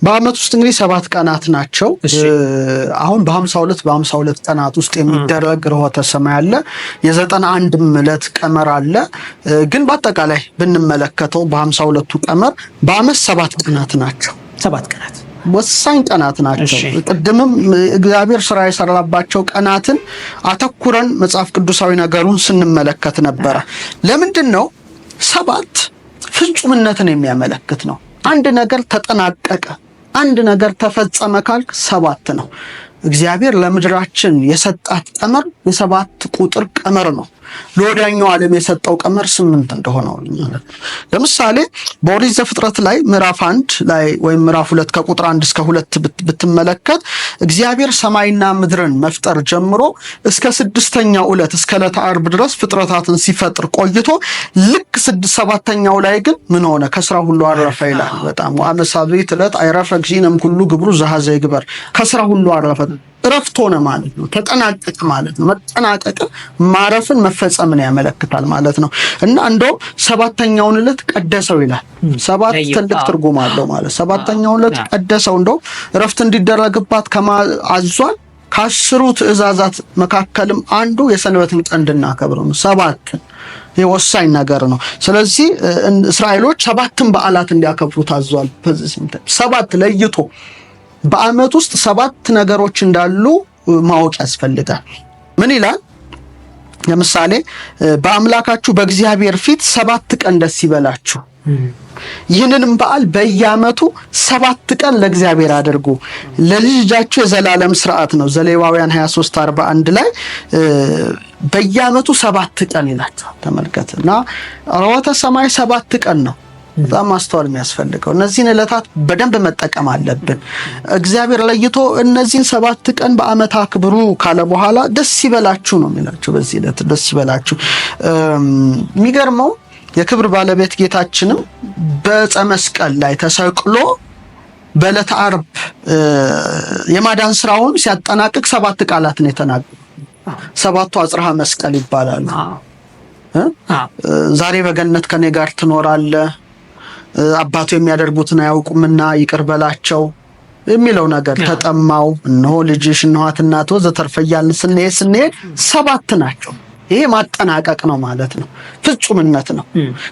በአመት ውስጥ እንግዲህ 7 ቀናት ናቸው። አሁን በ52 ቀናት ውስጥ የሚደረግ ርሆተ ሰማይ አለ። የ91 ዕለት ቀመር አለ። ግን በአጠቃላይ ብንመለከተው በ52ቱ ቀመር በአመት 7 ቀናት ናቸው። 7 ቀናት ወሳኝ ቀናት ናቸው። ቅድምም እግዚአብሔር ስራ የሰራባቸው ቀናትን አተኩረን መጽሐፍ ቅዱሳዊ ነገሩን ስንመለከት ነበረ። ለምንድን ነው 7 ፍጹምነትን የሚያመለክት ነው። አንድ ነገር ተጠናቀቀ፣ አንድ ነገር ተፈጸመ ካልክ 7 ነው። እግዚአብሔር ለምድራችን የሰጣት ቀመር የ7 ቁጥር ቀመር ነው። ለወዳኛው ዓለም የሰጠው ቀመር 8 እንደሆነ ማለት ነው። ለምሳሌ በኦሪት ዘፍጥረት ላይ ምዕራፍ 1 ላይ ወይም ምዕራፍ 2 ከቁጥር 1 እስከ 2 ብትመለከት እግዚአብሔር ሰማይና ምድርን መፍጠር ጀምሮ እስከ 6ኛው ዕለት እስከ ዕለተ ዓርብ ድረስ ፍጥረታትን ሲፈጥር ቆይቶ ልክ 7ኛው ላይ ግን ምን ሆነ? ከስራ ሁሉ አረፈ ይላል። በጣም ወአመሳብዕት ዕለት አይረፈ እግዚእነ ኩሉ ግብሩ ዘኀዘ ይግበር። ከስራ ሁሉ አረፈ፣ እረፍት ሆነ ማለት ነው። ተጠናቀቀ ማለት ነው። መጠናቀቅ ማረፍን መፈጸምን ያመለክታል ማለት ነው። እና እንደውም 7ኛውን ዕለት ቀደሰው ይላል። 7 ትልቅ ትርጉም አለው ማለት 7ኛውን ዕለት ቀደሰው፣ እንደውም እረፍት እንዲደረግባት አዟል። ከ10 ትእዛዛት መካከልም አንዱ የሰንበትን ቀን እንድናከብር ነው። 7 የወሳኝ ነገር ነው። ስለዚህ እስራኤሎች 7 በዓላት እንዲያከብሩ ታዟል። 7 ለይቶ በአመት ውስጥ 7 ነገሮች እንዳሉ ማወቅ ያስፈልጋል። ምን ይላል? ለምሳሌ በአምላካችሁ በእግዚአብሔር ፊት 7 ቀን ደስ ይበላችሁ፣ ይህንንም በዓል በየአመቱ 7 ቀን ለእግዚአብሔር አድርጉ፣ ለልጅ ልጃችሁ የዘላለም ሥርዓት ነው። ዘሌዋውያን 23:41 ላይ በየአመቱ 7 ቀን ይላቸዋል። ተመልከት። እና ርሆተ ሰማይ 7 ቀን ነው። በጣም ማስተዋል የሚያስፈልገው እነዚህን ዕለታት በደንብ መጠቀም አለብን። እግዚአብሔር ለይቶ እነዚህን 7 ቀን በአመት አክብሩ ካለ በኋላ ደስ ይበላችሁ ነው የሚላቸው። በዚህ ዕለት ደስ ይበላችሁ። የሚገርመው የክብር ባለቤት ጌታችንም በዕፀ መስቀል ላይ ተሰቅሎ በዕለተ ዓርብ የማዳን ስራውን ሲያጠናቅቅ 7 ቃላት ነው የተናገረው። 7ቱ አጽርሐ መስቀል ይባላሉ። ዛሬ በገነት ከኔ ጋር ትኖራለህ፣ አባቱ የሚያደርጉትን አያውቁምና ይቅር በላቸው የሚለው ነገር፣ ተጠማው፣ እነሆ ልጅሽ፣ እነኋት እናቱ ወዘተርፈ እያልን ስንሄድ 7 ናቸው። ይሄ ማጠናቀቅ ነው ማለት ነው። ፍጹምነት ነው።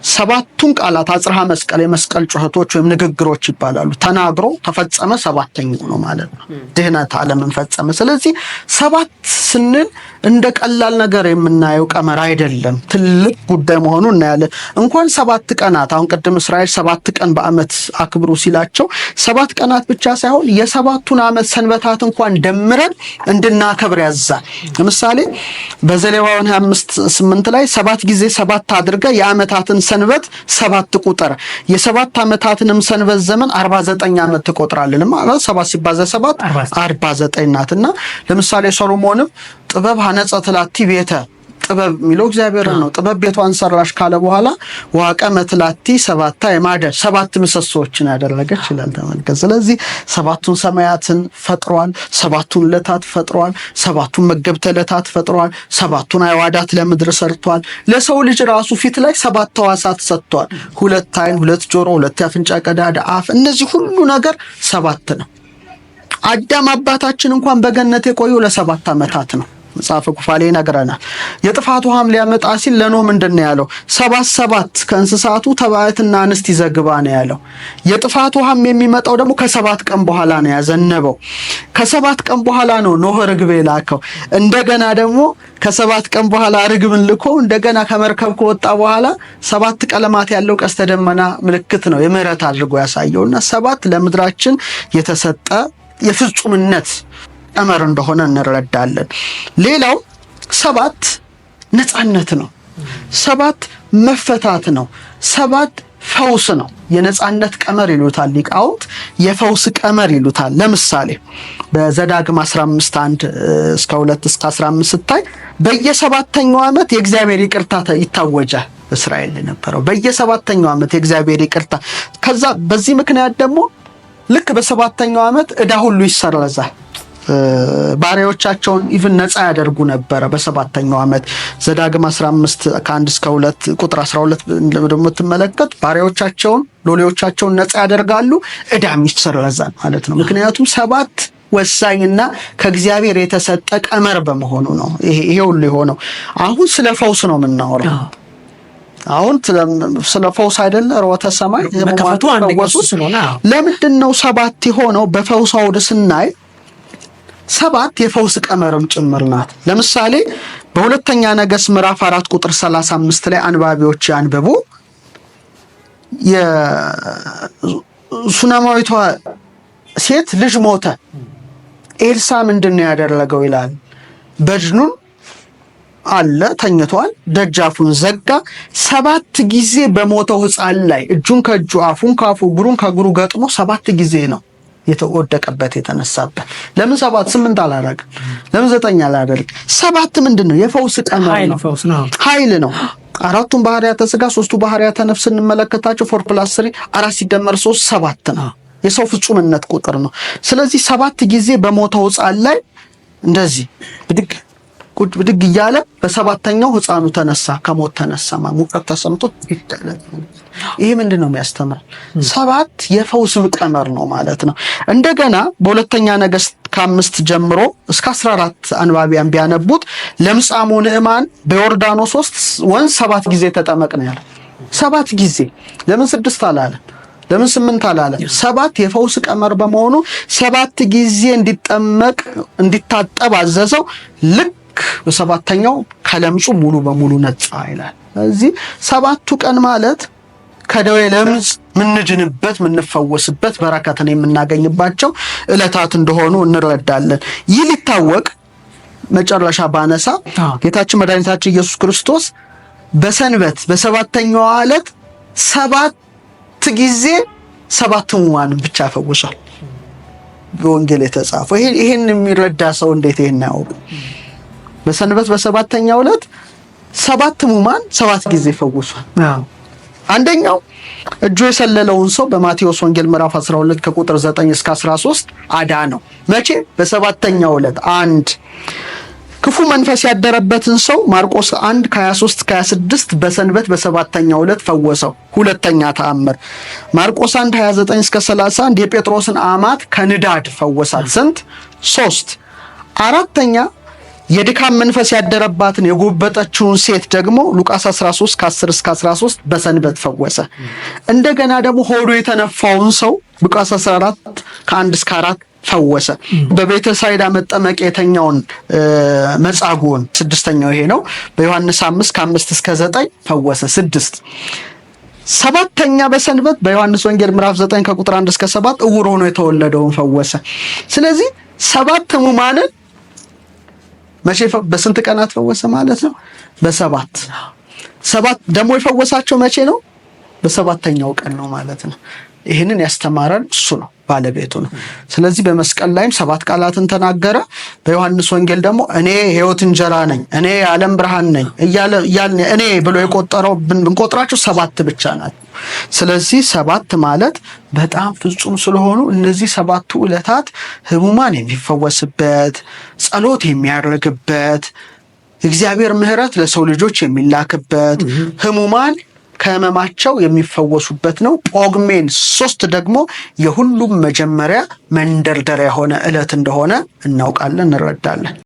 7ቱን ቃላት አጽርሐ መስቀል የመስቀል ጩኸቶች ወይም ንግግሮች ይባላሉ። ተናግሮ ተፈጸመ 7ኛው ነው ማለት ነው። ድህነት ዓለምን ፈጸመ። ስለዚህ 7 ስንል እንደ ቀላል ነገር የምናየው ቀመር አይደለም። ትልቅ ጉዳይ መሆኑን እናያለን። እንኳን 7 ቀናት አሁን ቅድም እስራኤል 7 ቀን በአመት አክብሩ ሲላቸው 7 ቀናት ብቻ ሳይሆን የ7ቱን ዓመት ሰንበታት እንኳን ደምረን እንድናከብር ያዛል። ለምሳሌ በዘሌዋውያን 25:8 ላይ 7 ጊዜ 7 አድርገ የዓመታትን ሰንበት 7 ቁጥር የ7 ዓመታትንም ሰንበት ዘመን 49 ዓመት ትቆጥራለህ ማለት 7 ሲባዛ 7 49 ናትና ለምሳሌ ሰሎሞንም ጥበብ ሐነጸት ላቲ ቤተ ጥበብ የሚለው እግዚአብሔር ነው። ጥበብ ቤቷን ሰራሽ ካለ በኋላ ወአቀመት ላቲ 7 የማደ 7 ምሰሶችን ያደረገች ይላል። ተመልከት። ስለዚህ 7ቱን ሰማያትን ፈጥሯል፣ 7ቱን ዕለታት ፈጥሯል፣ 7ቱን መገብተ ዕለታት ፈጥሯል፣ 7ቱን አዕዋዳት ለምድር ሰርቷል። ለሰው ልጅ ራሱ ፊት ላይ 7 ሕዋሳት ሰጥቷል። 2 ዓይን፣ 2 ጆሮ፣ 2 የአፍንጫ ቀዳዳ፣ አፍ። እነዚህ ሁሉ ነገር 7 ነው። አዳም አባታችን እንኳን በገነት የቆየው ለ7 ዓመታት ነው። መጽሐፈ ኩፋሌ ይነግረናል። የጥፋት ውሃም ሊያመጣ ሲል ለኖህ ምንድነው ያለው? 7 ከእንስሳቱ ተባዕትና እንስት ይዘግባ ነው ያለው። የጥፋት ውሃም የሚመጣው ደግሞ ከ7 ቀን በኋላ ነው ያዘነበው። ከ7 ቀን በኋላ ነው ኖህ ርግብ የላከው። እንደገና ደግሞ ከ7 ቀን በኋላ ርግብን ልኮ እንደገና ከመርከብ ከወጣ በኋላ 7 ቀለማት ያለው ቀስተ ደመና ምልክት ነው የምህረት አድርጎ ያሳየውና 7 ለምድራችን የተሰጠ የፍጹምነት ቀመር እንደሆነ እንረዳለን። ሌላው 7 ነፃነት ነው። 7 መፈታት ነው። 7 ፈውስ ነው። የነፃነት ቀመር ይሉታል ሊቃውንት፣ የፈውስ ቀመር ይሉታል። ለምሳሌ በዘዳግም 15:1 እስከ 2 እስከ 15 ስታይ በየ7ኛው ዓመት የእግዚአብሔር ይቅርታ ይታወጃል። እስራኤል የነበረው በየ7ኛው ዓመት የእግዚአብሔር ይቅርታ። ከዛ በዚህ ምክንያት ደግሞ ልክ በ7ኛው ዓመት ዕዳ ሁሉ ይሰረዛል። ባሪያዎቻቸውን ኢቭን ነፃ ያደርጉ ነበረ። በሰባተኛው ዓመት ዘዳግም 15 ከ1 እስከ 2 ቁጥር 12 እንደምትመለከት ባሪያዎቻቸውን ሎሌዎቻቸውን ነፃ ያደርጋሉ፣ ዕዳም ይሰረዛል ማለት ነው። ምክንያቱም 7 ወሳኝና ከእግዚአብሔር የተሰጠ ቀመር በመሆኑ ነው ይሄ ሁሉ የሆነው። አሁን ስለ ፈውስ ነው የምናወራው። አሁን ስለ ፈውስ አይደለ? ሮተ ሰማይ መከፈቱ አንድ ገጽ ስለሆነ ለምንድን ነው 7 የሆነው? በፈውስ አውድ ስናይ 7 የፈውስ ቀመርም ጭምር ናት። ለምሳሌ በሁለተኛ ነገሥት ምዕራፍ 4 ቁጥር 35 ላይ አንባቢዎች ያንብቡ። የሱነማዊቷ ሴት ልጅ ሞተ። ኤልሳ ምንድን ነው ያደረገው ይላል። በድኑን አለ ተኝቷል፣ ደጃፉን ዘጋ። 7 ጊዜ በሞተው ሕፃን ላይ እጁን ከእጁ አፉን ካፉ እግሩን ከእግሩ ገጥሞ 7 ጊዜ ነው የተወደቀበት የተነሳበት። ለምን 7 8 አላደረግም? ለምን 9 አላደረግም? 7 ምንድን ነው? የፈውስ ቀመር ነው፣ ኃይል ነው። 4ቱን ባህሪያተ ሥጋ 3ቱ ባህሪያተ ነፍስ እንመለከታቸው 4+3 4 ሲደመር 3 7 ነው። የሰው ፍጹምነት ቁጥር ነው። ስለዚህ 7 ጊዜ በሞተው ሕፃን ላይ እንደዚህ ብድግ እያለ በሰባተኛው ሕፃኑ ተነሳ፣ ከሞት ተነሳ፣ ሙቀት ተሰምቶት ይደረግ። ይሄ ምንድን ነው የሚያስተምር? 7 የፈውስ ቀመር ነው ማለት ነው። እንደገና በሁለተኛ ነገሥት ከ5 ጀምሮ እስከ 14 አንባቢያን ቢያነቡት ለምጻሙ ንዕማን በዮርዳኖስ ወንዝ 7 ጊዜ ተጠመቅ ነው ያለ። 7 ጊዜ ለምን 6 አላለ? ለምን 8 አላለ? 7 የፈውስ ቀመር በመሆኑ 7 ጊዜ እንዲጠመቅ እንዲታጠብ አዘዘው። ልክ በሰባተኛው ከለምጹ ሙሉ በሙሉ ነጻ ይላል። ስለዚህ 7ቱ ቀን ማለት ከደዌ ለምጽ ምንድንበት ምንፈወስበት በረከትን የምናገኝባቸው ዕለታት እንደሆኑ እንረዳለን። ይህ ሊታወቅ መጨረሻ ባነሳ ጌታችን መድኃኒታችን ኢየሱስ ክርስቶስ በሰንበት በሰባተኛው ዕለት 7 ጊዜ 7 ሕሙማንን ብቻ ፈውሷል። በወንጌል የተጻፈው ይሄን የሚረዳ ሰው እንዴት ይሄን ያውቅ? በሰንበት በሰባተኛው ዕለት 7 ሕሙማን 7 ጊዜ ፈውሷል። አንደኛው እጁ የሰለለውን ሰው በማቴዎስ ወንጌል ምዕራፍ 12 ከቁጥር 9 እስከ 13 አዳነው። መቼ? በሰባተኛው ዕለት። 1 ክፉ መንፈስ ያደረበትን ሰው ማርቆስ 1 ከ23 ከ26 በሰንበት በሰባተኛው ዕለት ፈወሰው። ሁለተኛ ተአምር ማርቆስ 1 29 እስከ 31 የጴጥሮስን አማት ከንዳድ ፈወሳት። ስንት? 3። አራተኛ የድካም መንፈስ ያደረባትን የጎበጠችውን ሴት ደግሞ ሉቃስ 13 ከ10 እስከ 13 በሰንበት ፈወሰ። እንደገና ደግሞ ሆዱ የተነፋውን ሰው ሉቃስ 14 ከ1 እስከ 4 ፈወሰ። በቤተ ሳይዳ መጠመቅ የተኛውን መጻጉዕን 6ኛው ይሄ ነው። በዮሐንስ 5 ከ5 እስከ 9 ፈወሰ። 6 7ኛ በሰንበት በዮሐንስ ወንጌል ምዕራፍ 9 ከቁጥር 1 እስከ 7 እውር ሆኖ የተወለደውን ፈወሰ። ስለዚህ 7 ሕሙማንን መቼ በስንት ቀናት ፈወሰ ማለት ነው? በ7 ደግሞ የፈወሳቸው መቼ ነው? በሰባተኛው ቀን ነው ማለት ነው። ይህንን ያስተማረን እሱ ነው፣ ባለቤቱ ነው። ስለዚህ በመስቀል ላይም 7 ቃላትን ተናገረ። በዮሐንስ ወንጌል ደግሞ እኔ ሕይወት እንጀራ ነኝ፣ እኔ የዓለም ብርሃን ነኝ እያለ እኔ ብሎ የቆጠረው ብንቆጥራቸው 7 ብቻ ናቸው። ስለዚህ 7 ማለት በጣም ፍጹም ስለሆኑ እነዚህ 7ቱ ዕለታት ሕሙማን የሚፈወስበት፣ ጸሎት የሚያደርግበት፣ እግዚአብሔር ምሕረት ለሰው ልጆች የሚላክበት፣ ሕሙማን ከሕመማቸው የሚፈወሱበት ነው። ጳጉሜን 3 ደግሞ የሁሉም መጀመሪያ መንደርደሪያ የሆነ ዕለት እንደሆነ እናውቃለን፣ እንረዳለን።